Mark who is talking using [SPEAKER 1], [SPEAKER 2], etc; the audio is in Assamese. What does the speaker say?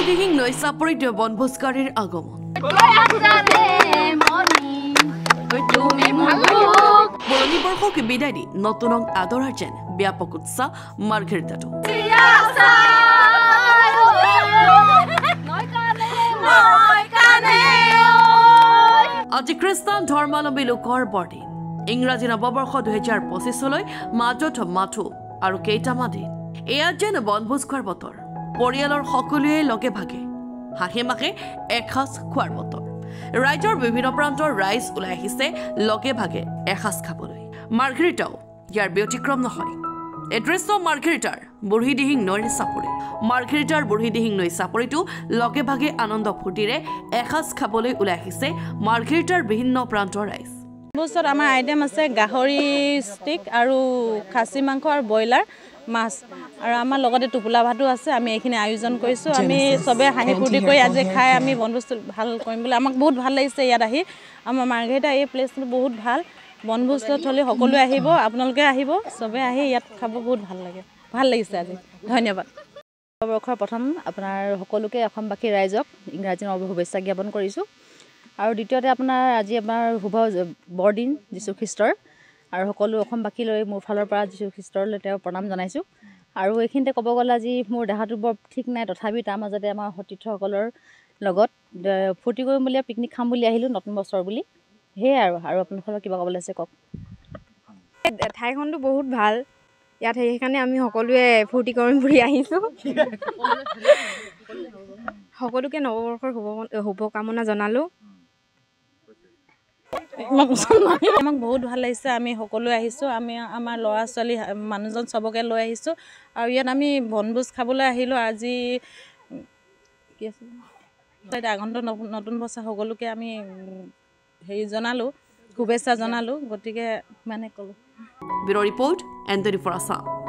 [SPEAKER 1] বুঢ়ীদিহিং নৈ চাপৰিত বনভোজকাৰীৰ আগমন পুৰণি বৰ্ষক বিদায় দি নতুনক আদৰাৰ যেন ব্যাপক উৎসাহ মাৰ্ঘেৰিটাতো আজি খ্ৰীষ্টান ধৰ্মাৱলম্বী লোকৰ বৰদিন ইংৰাজী নৱবৰ্ষ 2025লৈ মাজত মাথো আৰু কেইটামান দিন এয়া যেন বনভোজ খোৱাৰ বতৰ পৰিয়ালৰ সকলোৱে লগে ভাগে হাঁহি মাখে এসাঁজ খোৱাৰ বতৰ ৰাইজৰ বিভিন্ন প্ৰান্তৰ ৰাইজ ওলাই আহিছে লগে ভাগে এসাঁজ খাবলৈ মাৰ্ঘেৰিটাও ইয়াৰ ব্যতিক্ৰম নহয় এড্ৰেছ মাৰ্ঘেৰিটাৰ বুঢ়ীদিহিং নৈৰ চাপৰি মাৰ্ঘেৰিটাৰ বুঢ়ীদিহিং নৈ চাপৰিটো লগে ভাগে আনন্দ ফূৰ্তিৰে এসাঁজ খাবলৈ ওলাই আহিছে মাৰ্ঘেৰিটাৰ বিভিন্ন প্ৰান্তৰ ৰাইজ
[SPEAKER 2] বস্তুত আমাৰ আইটেম আছে গাহৰি ষ্টিক আৰু খাচী মাংস আৰু ব্ৰইলাৰ মাছ আৰু আমাৰ লগতে টোপোলা ভাতো আছে আমি এইখিনি আয়োজন কৰিছোঁ আমি চবে হাঁহি ফূৰ্তি কৰি আজি খাই আমি বনভোজটো ভাল কৰিম বুলি আমাক বহুত ভাল লাগিছে ইয়াত আহি আমাৰ মাৰ্ঘেৰিটা এই প্লেচটো বহুত ভাল বনভোজস্থলী সকলোৱে আহিব আপোনালোকে আহিব চবে আহি ইয়াত খাব বহুত ভাল লাগিছে আজি ধন্যবাদ
[SPEAKER 3] নৱবৰ্ষৰ প্ৰথম আপোনাৰ সকলোকে অসমবাসী ৰাইজক ইংৰাজী নৱবৰ্ষৰ শুভেচ্ছা জ্ঞাপন কৰিছোঁ আৰু দ্বিতীয়তে আপোনাৰ আজি আমাৰ শুভ বৰদিন যীশুখ্ৰীষ্টৰ আৰু সকলো অসমবাসীলৈ মোৰ ফালৰ পৰা যীশুখ্ৰীষ্টলৈ তেওঁ প্ৰণাম জনাইছোঁ আৰু এইখিনিতে ক'ব গ'লে আজি মোৰ দেহাটো বৰ ঠিক নাই তথাপি তাৰ মাজতে আমাৰ সতীৰ্থসকলৰ লগত ফূৰ্তি কৰিম বুলি পিকনিক খাম বুলি আহিলোঁ নতুন বছৰ বুলি সেয়াই আৰু আপোনালোকৰ কিবা ক'বলৈ আছে কওক
[SPEAKER 4] ঠাইখনটো বহুত ভাল ইয়াত সেইকাৰণে আমি সকলোৱে ফূৰ্তি কৰিম বুলি আহিছোঁ সকলোকে নৱবৰ্ষৰ শুভকামনা জনালোঁ
[SPEAKER 2] আমাক বহুত ভাল লাগিছে আমি সকলোৱে আহিছোঁ আমি আমাৰ ল'ৰা ছোৱালী মানুহজন চবকে লৈ আহিছোঁ আৰু ইয়াত আমি বনভোজ খাবলৈ আহিলোঁ আজি কি আছিল আগন্তুক নতুন বছৰ সকলোকে আমি জনালোঁ শুভেচ্ছা জনালোঁ গতিকে মানে ক'লোঁ
[SPEAKER 1] bureau' report Antony for Assam